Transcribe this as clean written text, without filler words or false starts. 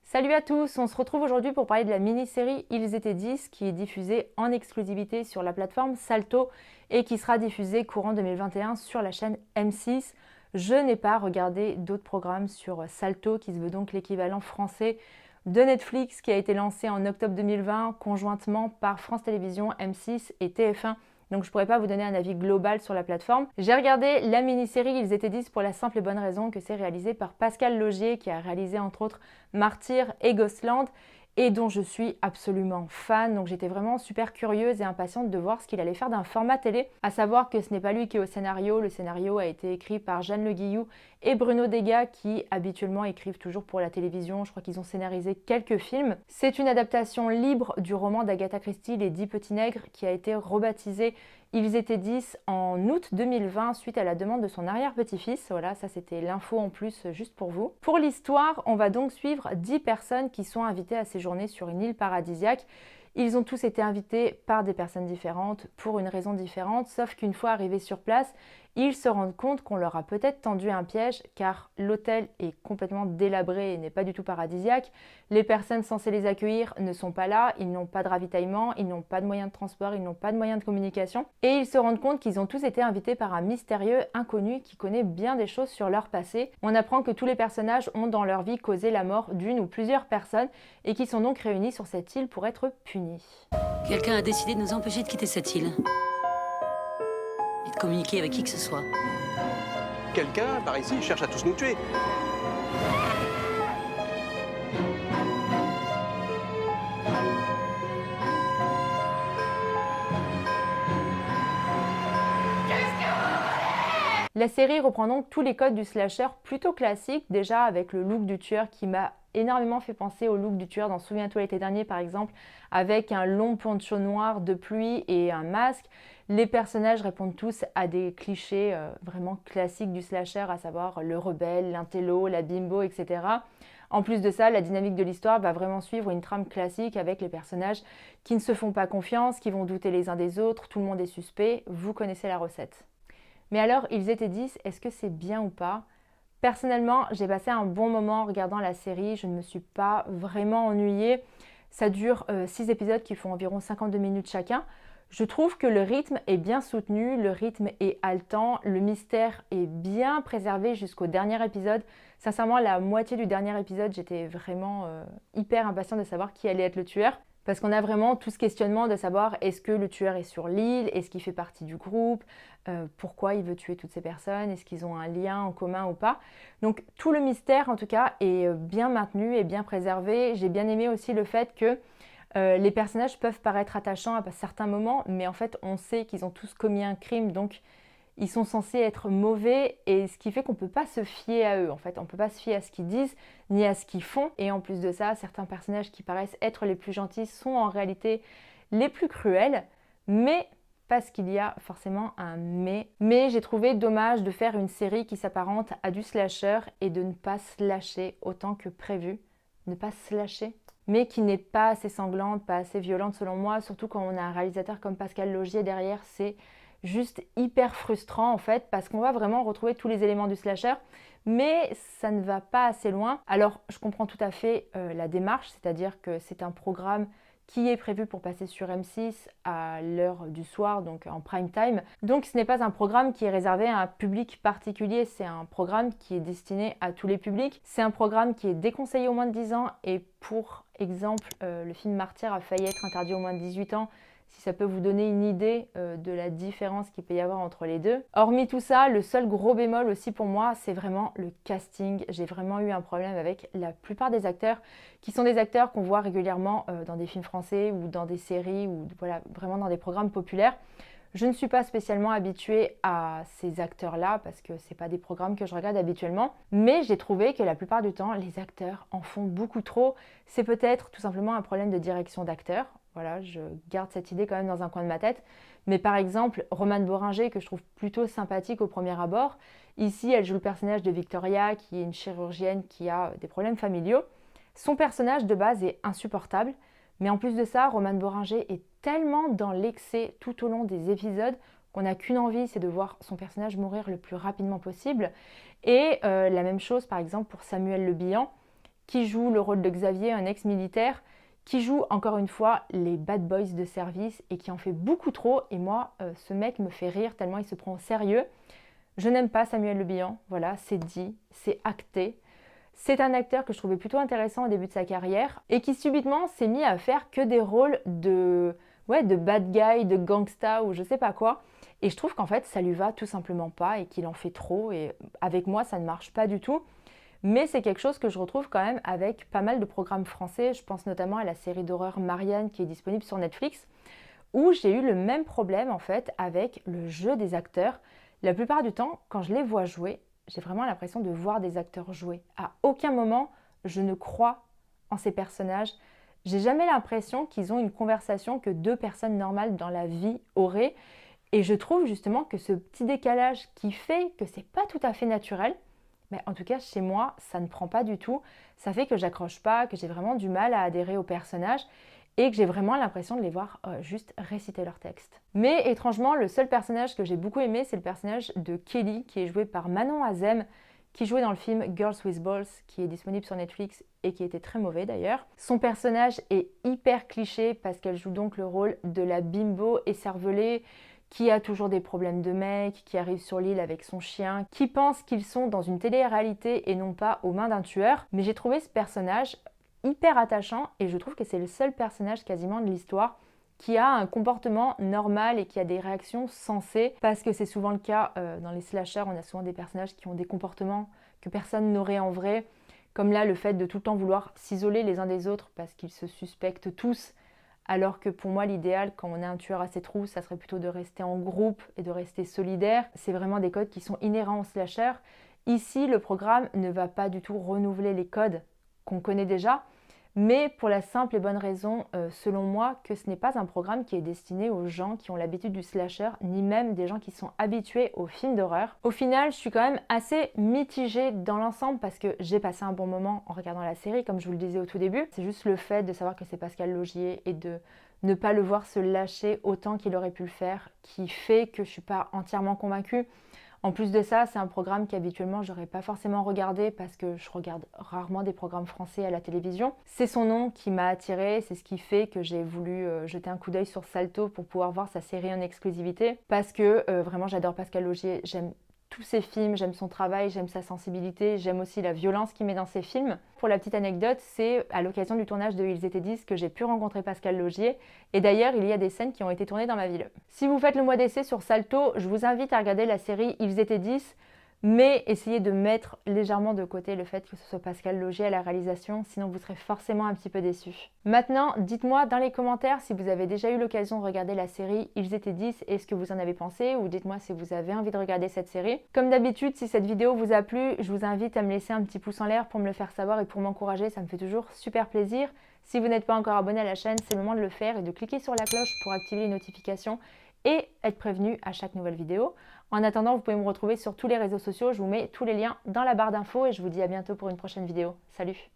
Salut à tous, on se retrouve aujourd'hui pour parler de la mini-série Ils étaient 10 qui est diffusée en exclusivité sur la plateforme Salto et qui sera diffusée courant 2021 sur la chaîne M6. Je n'ai pas regardé d'autres programmes sur Salto qui se veut donc l'équivalent français de Netflix qui a été lancé en octobre 2020 conjointement par France Télévisions, M6 et TF1. Donc je ne pourrais pas vous donner un avis global sur la plateforme. J'ai regardé la mini-série Ils étaient 10 pour la simple et bonne raison que c'est réalisé par Pascal Laugier qui a réalisé entre autres Martyr et Ghostland et dont je suis absolument fan. Donc j'étais vraiment super curieuse et impatiente de voir ce qu'il allait faire d'un format télé. À savoir que ce n'est pas lui qui est au scénario. Le scénario a été écrit par Jeanne Le Guillou et Bruno Degas qui habituellement écrivent toujours pour la télévision. Je crois qu'ils ont scénarisé quelques films. C'est une adaptation libre du roman d'Agatha Christie, Les 10 petits nègres, qui a été rebaptisé Ils étaient 10 en août 2020 suite à la demande de son arrière-petit-fils. Voilà, ça c'était l'info en plus juste pour vous. Pour l'histoire, on va donc suivre 10 personnes qui sont invitées à séjourner sur une île paradisiaque. Ils ont tous été invités par des personnes différentes pour une raison différente, sauf qu'une fois arrivés sur place, ils se rendent compte qu'on leur a peut-être tendu un piège car l'hôtel est complètement délabré et n'est pas du tout paradisiaque. Les personnes censées les accueillir ne sont pas là, ils n'ont pas de ravitaillement, ils n'ont pas de moyens de transport, ils n'ont pas de moyens de communication. Et ils se rendent compte qu'ils ont tous été invités par un mystérieux inconnu qui connaît bien des choses sur leur passé. On apprend que tous les personnages ont dans leur vie causé la mort d'une ou plusieurs personnes et qui sont donc réunis sur cette île pour être punis. Quelqu'un a décidé de nous empêcher de quitter cette île. Et de communiquer avec qui que ce soit. Quelqu'un, par ici, cherche à tous nous tuer. La série reprend donc tous les codes du slasher plutôt classique, déjà avec le look du tueur qui m'a énormément fait penser au look du tueur dans Souviens-toi l'été dernier par exemple, avec un long poncho noir de pluie et un masque. Les personnages répondent tous à des clichés vraiment classiques du slasher, à savoir le rebelle, l'intello, la bimbo, etc. En plus de ça, la dynamique de l'histoire va vraiment suivre une trame classique avec les personnages qui ne se font pas confiance, qui vont douter les uns des autres, tout le monde est suspect, vous connaissez la recette. Mais alors, Ils étaient 10, est-ce que c'est bien ou pas? Personnellement, j'ai passé un bon moment en regardant la série, je ne me suis pas vraiment ennuyée. Ça dure 6 épisodes qui font environ 52 minutes chacun. Je trouve que le rythme est bien soutenu, le rythme est haletant, le mystère est bien préservé jusqu'au dernier épisode. Sincèrement, la moitié du dernier épisode, j'étais vraiment hyper impatiente de savoir qui allait être le tueur. Parce qu'on a vraiment tout ce questionnement de savoir est-ce que le tueur est sur l'île, est-ce qu'il fait partie du groupe, pourquoi il veut tuer toutes ces personnes, est-ce qu'ils ont un lien en commun ou pas. Donc tout le mystère en tout cas est bien maintenu et bien préservé. J'ai bien aimé aussi le fait que les personnages peuvent paraître attachants à certains moments, mais en fait on sait qu'ils ont tous commis un crime, donc ils sont censés être mauvais et ce qui fait qu'on ne peut pas se fier à eux. En fait, on ne peut pas se fier à ce qu'ils disent ni à ce qu'ils font. Et en plus de ça, certains personnages qui paraissent être les plus gentils sont en réalité les plus cruels. Mais parce qu'il y a forcément un mais. Mais j'ai trouvé dommage de faire une série qui s'apparente à du slasher et de ne pas slasher autant que prévu. Ne pas slasher mais qui n'est pas assez sanglante, pas assez violente selon moi. Surtout quand on a un réalisateur comme Pascal Laugier derrière, c'est juste hyper frustrant en fait parce qu'on va vraiment retrouver tous les éléments du slasher mais ça ne va pas assez loin. Alors je comprends tout à fait la démarche, c'est-à-dire que c'est un programme qui est prévu pour passer sur M6 à l'heure du soir, donc en prime time. Donc ce n'est pas un programme qui est réservé à un public particulier, c'est un programme qui est destiné à tous les publics. C'est un programme qui est déconseillé aux moins de 10 ans et pour exemple, le film Martyr a failli être interdit aux moins de 18 ans. Si ça peut vous donner une idée de la différence qu'il peut y avoir entre les deux. Hormis tout ça, le seul gros bémol aussi pour moi, c'est vraiment le casting. J'ai vraiment eu un problème avec la plupart des acteurs, qui sont des acteurs qu'on voit régulièrement dans des films français ou dans des séries ou voilà, vraiment dans des programmes populaires. Je ne suis pas spécialement habituée à ces acteurs-là parce que ce n'est pas des programmes que je regarde habituellement. Mais j'ai trouvé que la plupart du temps, les acteurs en font beaucoup trop. C'est peut-être tout simplement un problème de direction d'acteurs. Voilà, je garde cette idée quand même dans un coin de ma tête. Mais par exemple, Romane Boringer, que je trouve plutôt sympathique au premier abord, ici, elle joue le personnage de Victoria, qui est une chirurgienne qui a des problèmes familiaux. Son personnage de base est insupportable. Mais en plus de ça, Romane Boringer est tellement dans l'excès tout au long des épisodes qu'on n'a qu'une envie, c'est de voir son personnage mourir le plus rapidement possible. Et la même chose par exemple pour Samuel Le Bihan, qui joue le rôle de Xavier, un ex-militaire, qui joue encore une fois les bad boys de service et qui en fait beaucoup trop. Et moi, ce mec me fait rire tellement il se prend au sérieux. Je n'aime pas Samuel Le Bihan, voilà, c'est dit, c'est acté. C'est un acteur que je trouvais plutôt intéressant au début de sa carrière et qui subitement s'est mis à faire que des rôles de bad guy, de gangsta ou je sais pas quoi. Et je trouve qu'en fait, ça lui va tout simplement pas et qu'il en fait trop. Et avec moi, ça ne marche pas du tout. Mais c'est quelque chose que je retrouve quand même avec pas mal de programmes français. Je pense notamment à la série d'horreur Marianne qui est disponible sur Netflix, où j'ai eu le même problème en fait avec le jeu des acteurs. La plupart du temps, quand je les vois jouer, j'ai vraiment l'impression de voir des acteurs jouer. À aucun moment, je ne crois en ces personnages. J'ai jamais l'impression qu'ils ont une conversation que deux personnes normales dans la vie auraient. Et je trouve justement que ce petit décalage qui fait que c'est pas tout à fait naturel, mais en tout cas chez moi, ça ne prend pas du tout. Ça fait que j'accroche pas, que j'ai vraiment du mal à adhérer aux personnages et que j'ai vraiment l'impression de les voir juste réciter leur texte. Mais étrangement, le seul personnage que j'ai beaucoup aimé, c'est le personnage de Kelly, qui est joué par Manon Azem, qui jouait dans le film Girls with Balls, qui est disponible sur Netflix et qui était très mauvais d'ailleurs. Son personnage est hyper cliché parce qu'elle joue donc le rôle de la bimbo écervelée, qui a toujours des problèmes de mec, qui arrive sur l'île avec son chien, qui pense qu'ils sont dans une télé-réalité et non pas aux mains d'un tueur. Mais j'ai trouvé ce personnage hyper attachant et je trouve que c'est le seul personnage quasiment de l'histoire qui a un comportement normal et qui a des réactions sensées, parce que c'est souvent le cas dans les slashers, on a souvent des personnages qui ont des comportements que personne n'aurait en vrai, comme là le fait de tout le temps vouloir s'isoler les uns des autres parce qu'ils se suspectent tous, alors que pour moi l'idéal quand on a un tueur à ses trous, ça serait plutôt de rester en groupe et de rester solidaire. C'est vraiment des codes qui sont inhérents au slasher. Ici, le programme ne va pas du tout renouveler les codes qu'on connaît déjà, mais pour la simple et bonne raison, selon moi, que ce n'est pas un programme qui est destiné aux gens qui ont l'habitude du slasher, ni même des gens qui sont habitués aux films d'horreur. Au final, je suis quand même assez mitigée dans l'ensemble parce que j'ai passé un bon moment en regardant la série, comme je vous le disais au tout début. C'est juste le fait de savoir que c'est Pascal Laugier et de ne pas le voir se lâcher autant qu'il aurait pu le faire, qui fait que je ne suis pas entièrement convaincue. En plus de ça, c'est un programme qu'habituellement je n'aurais pas forcément regardé parce que je regarde rarement des programmes français à la télévision. C'est son nom qui m'a attirée, c'est ce qui fait que j'ai voulu jeter un coup d'œil sur Salto pour pouvoir voir sa série en exclusivité. Parce que vraiment j'adore Pascal Laugier, j'aime tous ses films, j'aime son travail, j'aime sa sensibilité, j'aime aussi la violence qu'il met dans ses films. Pour la petite anecdote, c'est à l'occasion du tournage de Ils étaient 10 que j'ai pu rencontrer Pascal Laugier, et d'ailleurs il y a des scènes qui ont été tournées dans ma ville. Si vous faites le mois d'essai sur Salto, je vous invite à regarder la série Ils étaient 10, mais essayez de mettre légèrement de côté le fait que ce soit Pascal Laugier à la réalisation, sinon vous serez forcément un petit peu déçus. Maintenant, dites-moi dans les commentaires si vous avez déjà eu l'occasion de regarder la série Ils étaient 10 et ce que vous en avez pensé, ou dites-moi si vous avez envie de regarder cette série. Comme d'habitude, si cette vidéo vous a plu, je vous invite à me laisser un petit pouce en l'air pour me le faire savoir et pour m'encourager, ça me fait toujours super plaisir. Si vous n'êtes pas encore abonné à la chaîne, c'est le moment de le faire et de cliquer sur la cloche pour activer les notifications et être prévenu à chaque nouvelle vidéo. En attendant, vous pouvez me retrouver sur tous les réseaux sociaux, je vous mets tous les liens dans la barre d'infos et je vous dis à bientôt pour une prochaine vidéo. Salut!